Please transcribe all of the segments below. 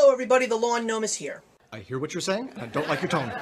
Hello everybody, the Lawn Gnome is here. I hear what you're saying, and I don't like your tone.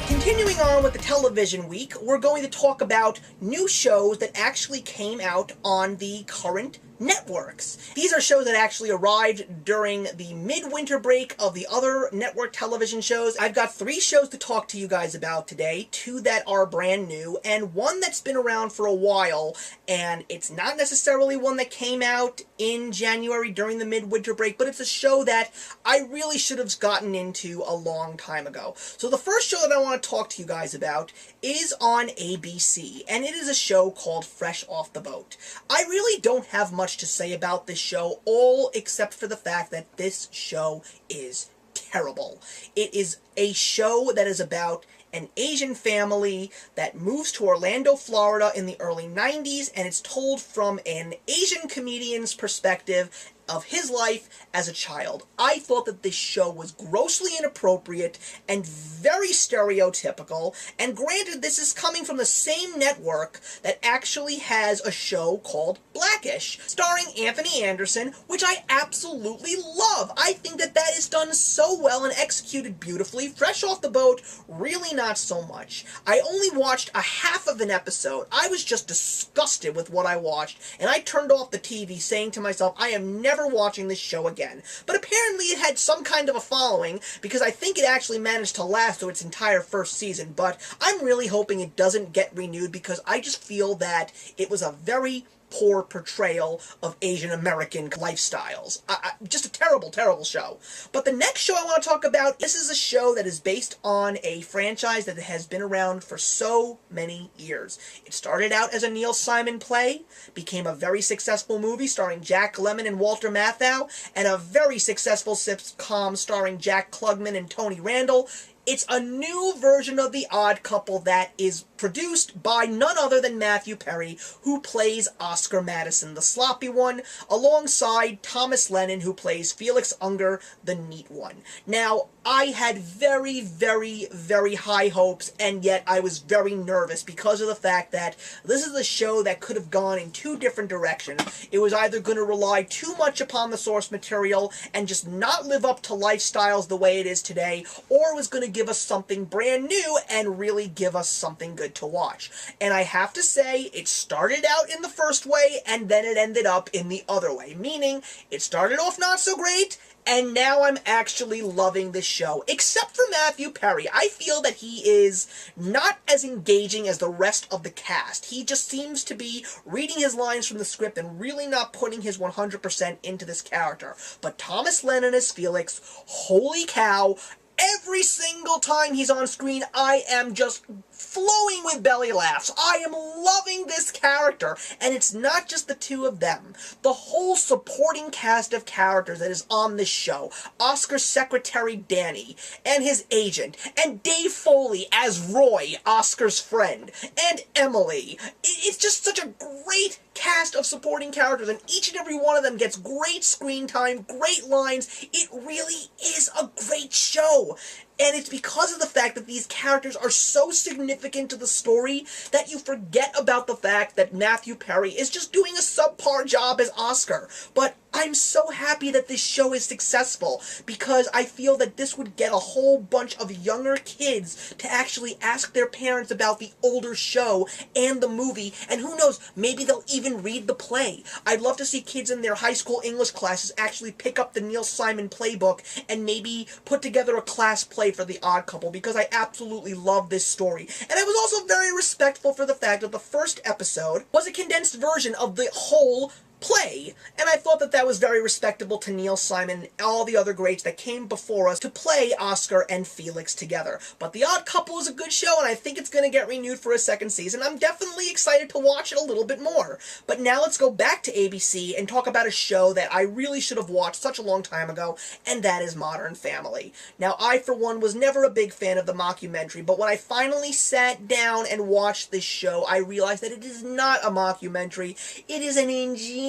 Continuing on with the television week, we're going to talk about new shows that actually came out on the current networks. These are shows that actually arrived during the midwinter break of the other network television shows. I've got 3 shows to talk to you guys about today, 2 that are brand new, and 1 that's been around for a while, and it's not necessarily one that came out in January during the midwinter break, but it's a show that I really should have gotten into a long time ago. So the first show that I want to talk to you guys about is on ABC, and it is a show called Fresh Off the Boat. I really don't have much to say about this show, all except for the fact that this show is terrible. It is a show that is about an Asian family that moves to Orlando, Florida in the early 90s, and it's told from an Asian comedian's perspective of his life as a child. I thought that this show was grossly inappropriate and very stereotypical, and granted, this is coming from the same network that actually has a show called Blackish, starring Anthony Anderson, which I absolutely love. I think that that is done so well and executed beautifully. Fresh Off the Boat, really not so much. I only watched a half of an episode. I was just disgusted with what I watched, and I turned off the TV saying to myself, I am never watching this show again. But apparently it had some kind of a following, because I think it actually managed to last through its entire first season, but I'm really hoping it doesn't get renewed, because I just feel that it was a very poor portrayal of Asian American lifestyles. Just a terrible, terrible show. But the next show I want to talk about, this is a show that is based on a franchise that has been around for so many years. It started out as a Neil Simon play, became a very successful movie starring Jack Lemmon and Walter Matthau, and a very successful sitcom starring Jack Klugman and Tony Randall. It's a new version of The Odd Couple that is produced by none other than Matthew Perry, who plays Oscar Madison, the sloppy one, alongside Thomas Lennon, who plays Felix Unger, the neat one. Now, I had very, very, very high hopes, and yet I was very nervous because of the fact that this is a show that could have gone in 2 different directions. It was either going to rely too much upon the source material and just not live up to lifestyles the way it is today, or it was going to give us something brand new and really give us something good to watch. And I have to say, it started out in the first way, and then it ended up in the other way, meaning it started off not so great, and now I'm actually loving this show, except for Matthew Perry. I feel that he is not as engaging as the rest of the cast. He just seems to be reading his lines from the script and really not putting his 100% into this character. But Thomas Lennon as Felix, holy cow, every single time he's on screen, I am just flowing with belly laughs. I am loving this character, and it's not just the 2 of them. The whole supporting cast of characters that is on this show, Oscar's secretary Danny, and his agent, and Dave Foley as Roy, Oscar's friend, and Emily. It's just such a great cast of supporting characters, and each and every one of them gets great screen time, great lines. It really is a great show. And it's because of the fact that these characters are so significant to the story that you forget about the fact that Matthew Perry is just doing a subpar job as Oscar. But I'm so happy that this show is successful, because I feel that this would get a whole bunch of younger kids to actually ask their parents about the older show and the movie, and who knows, maybe they'll even read the play. I'd love to see kids in their high school English classes actually pick up the Neil Simon playbook and maybe put together a class play for The Odd Couple, because I absolutely love this story. And I was also very respectful for the fact that the first episode was a condensed version of the whole play, and I thought that that was very respectable to Neil Simon and all the other greats that came before us to play Oscar and Felix together. But The Odd Couple is a good show, and I think it's going to get renewed for a second season. I'm definitely excited to watch it a little bit more. But now let's go back to ABC and talk about a show that I really should have watched such a long time ago, and that is Modern Family. Now, I, for one, was never a big fan of the mockumentary, but when I finally sat down and watched this show, I realized that it is not a mockumentary. It is an ingenious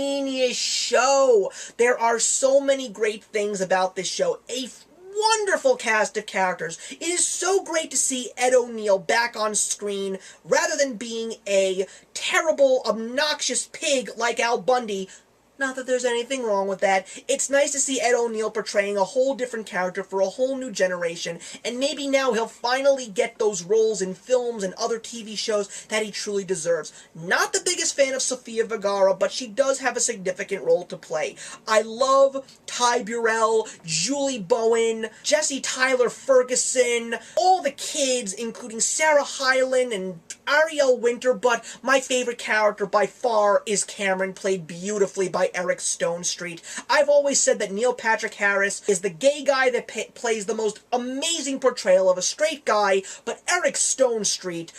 show. There are so many great things about this show. A wonderful cast of characters. It is so great to see Ed O'Neill back on screen, rather than being a terrible, obnoxious pig like Al Bundy. Not that there's anything wrong with that. It's nice to see Ed O'Neill portraying a whole different character for a whole new generation, and maybe now he'll finally get those roles in films and other TV shows that he truly deserves. Not the biggest fan of Sofia Vergara, but she does have a significant role to play. I love Ty Burrell, Julie Bowen, Jesse Tyler Ferguson, all the kids, including Sarah Hyland and Ariel Winter, but my favorite character by far is Cameron, played beautifully by Eric Stonestreet. I've always said that Neil Patrick Harris is the gay guy that plays the most amazing portrayal of a straight guy, but Eric Stonestreet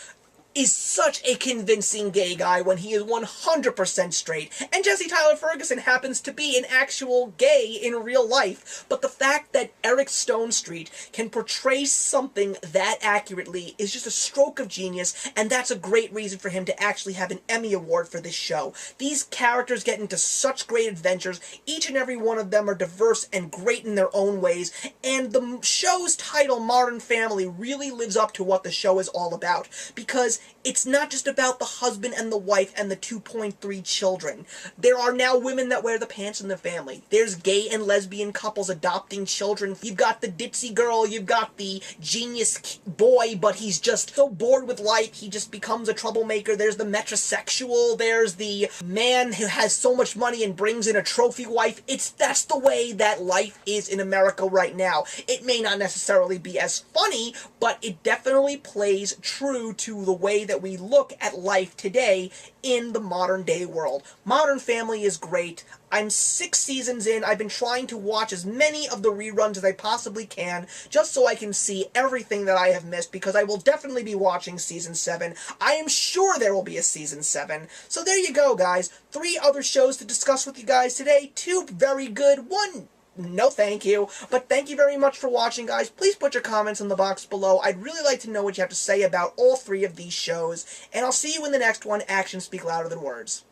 is such a convincing gay guy when he is 100% straight. And Jesse Tyler Ferguson happens to be an actual gay in real life. But the fact that Eric Stonestreet can portray something that accurately is just a stroke of genius, and that's a great reason for him to actually have an Emmy Award for this show. These characters get into such great adventures. Each and every one of them are diverse and great in their own ways, and the show's title, Modern Family, really lives up to what the show is all about, because it's not just about the husband and the wife and the 2.3 children. There are now women that wear the pants in the family. There's gay and lesbian couples adopting children. You've got the ditzy girl, you've got the genius boy, but he's just so bored with life, he just becomes a troublemaker. There's the metrosexual, there's the man who has so much money and brings in a trophy wife. That's the way that life is in America right now. It may not necessarily be as funny, but it definitely plays true to the way that we look at life today in the modern day world. Modern Family is great. I'm 6 seasons in. I've been trying to watch as many of the reruns as I possibly can, just so I can see everything that I have missed, because I will definitely be watching Season 7. I am sure there will be a Season 7. So there you go, guys. 3 other shows to discuss with you guys today. 2 very good. 1 no thank you. But thank you very much for watching, guys. Please put your comments in the box below. I'd really like to know what you have to say about all 3 of these shows. And I'll see you in the next one. Actions speak louder than words.